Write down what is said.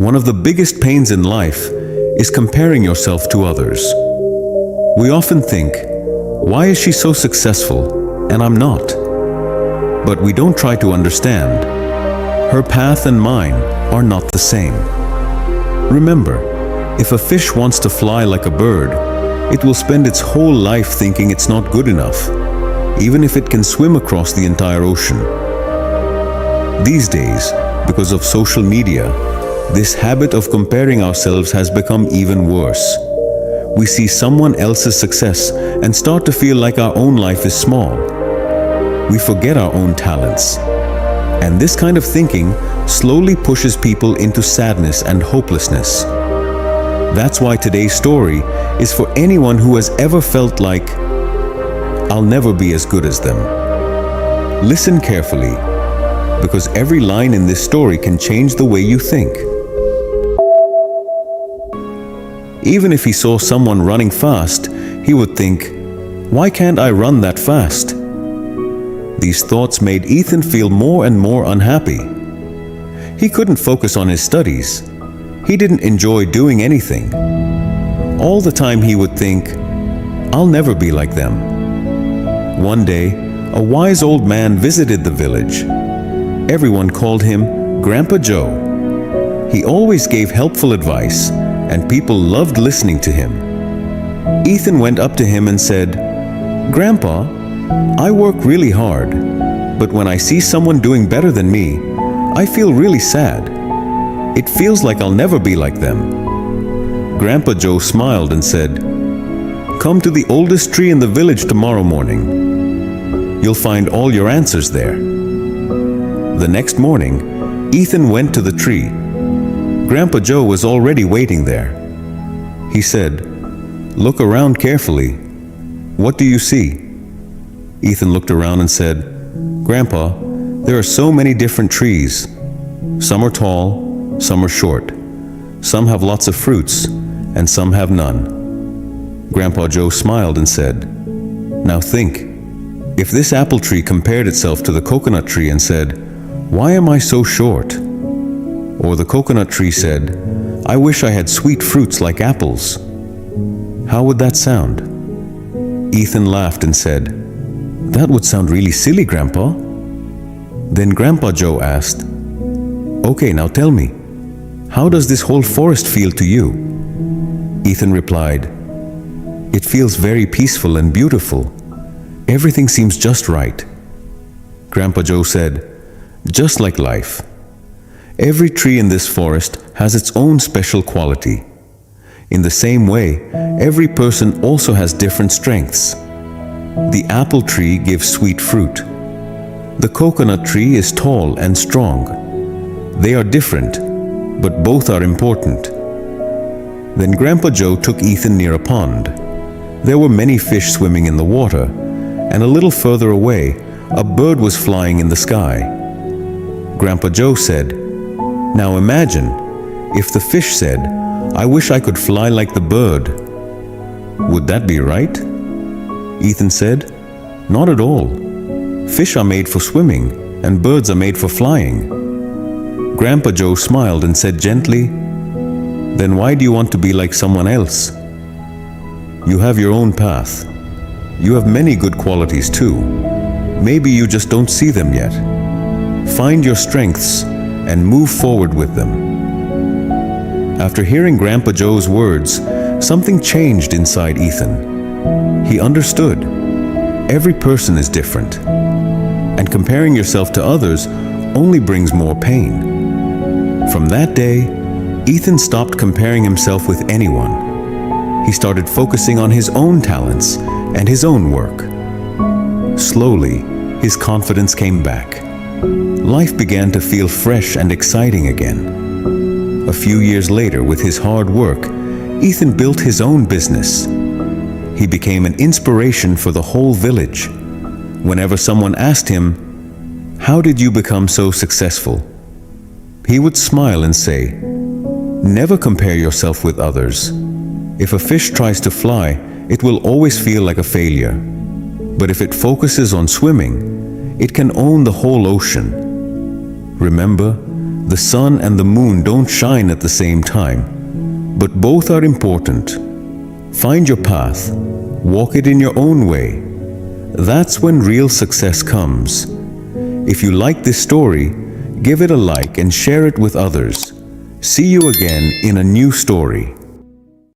One of the biggest pains in life is comparing yourself to others. We often think, why is she so successful and I'm not? But we don't try to understand. Her path and mine are not the same. Remember, if a fish wants to fly like a bird, it will spend its whole life thinking it's not good enough, even if it can swim across the entire ocean. These days, because of social media, this habit of comparing ourselves has become even worse. We see someone else's success and start to feel like our own life is small. We forget our own talents. And this kind of thinking slowly pushes people into sadness and hopelessness. That's why today's story is for anyone who has ever felt like, I'll never be as good as them. Listen carefully, because every line in this story can change the way you think. Even if he saw someone running fast, he would think, why can't I run that fast? These thoughts made Ethan feel more and more unhappy. He couldn't focus on his studies. He didn't enjoy doing anything. All the time he would think, I'll never be like them. One day, a wise old man visited the village. Everyone called him Grandpa Joe. He always gave helpful advice, and people loved listening to him. Ethan went up to him and said, Grandpa, I work really hard, but when I see someone doing better than me, I feel really sad. It feels like I'll never be like them. Grandpa Joe smiled and said, Come to the oldest tree in the village tomorrow morning. You'll find all your answers there. The next morning, Ethan went to the tree. Grandpa Joe was already waiting there. He said, Look around carefully. What do you see? Ethan looked around and said, Grandpa, there are so many different trees. Some are tall, some are short. Some have lots of fruits, and some have none. Grandpa Joe smiled and said, Now think, if this apple tree compared itself to the coconut tree and said, Why am I so short? Or the coconut tree said, I wish I had sweet fruits like apples. How would that sound? Ethan laughed and said, That would sound really silly, Grandpa. Then Grandpa Joe asked, Okay, now tell me, how does this whole forest feel to you? Ethan replied, It feels very peaceful and beautiful. Everything seems just right. Grandpa Joe said, Just like life. Every tree in this forest has its own special quality. In the same way, every person also has different strengths. The apple tree gives sweet fruit. The coconut tree is tall and strong. They are different, but both are important. Then Grandpa Joe took Ethan near a pond. There were many fish swimming in the water, and a little further away, a bird was flying in the sky. Grandpa Joe said, Now imagine, if the fish said, I wish I could fly like the bird. Would that be right? Ethan said, Not at all. Fish are made for swimming, and birds are made for flying. Grandpa Joe smiled and said gently, Then why do you want to be like someone else? You have your own path. You have many good qualities too. Maybe you just don't see them yet. Find your strengths and move forward with them. After hearing Grandpa Joe's words, something changed inside Ethan. He understood. Every person is different, and comparing yourself to others only brings more pain. From that day, Ethan stopped comparing himself with anyone. He started focusing on his own talents and his own work. Slowly, his confidence came back. Life began to feel fresh and exciting again. A few years later, with his hard work, Ethan built his own business. He became an inspiration for the whole village. Whenever someone asked him, How did you become so successful? He would smile and say, Never compare yourself with others. If a fish tries to fly, it will always feel like a failure. But if it focuses on swimming, it can own the whole ocean. Remember, The sun and the moon don't shine at the same time, but both are important. Find your path, walk it in your own way. That's when real success comes. If you like this story, give it a like and share it with others. See you again in a new story.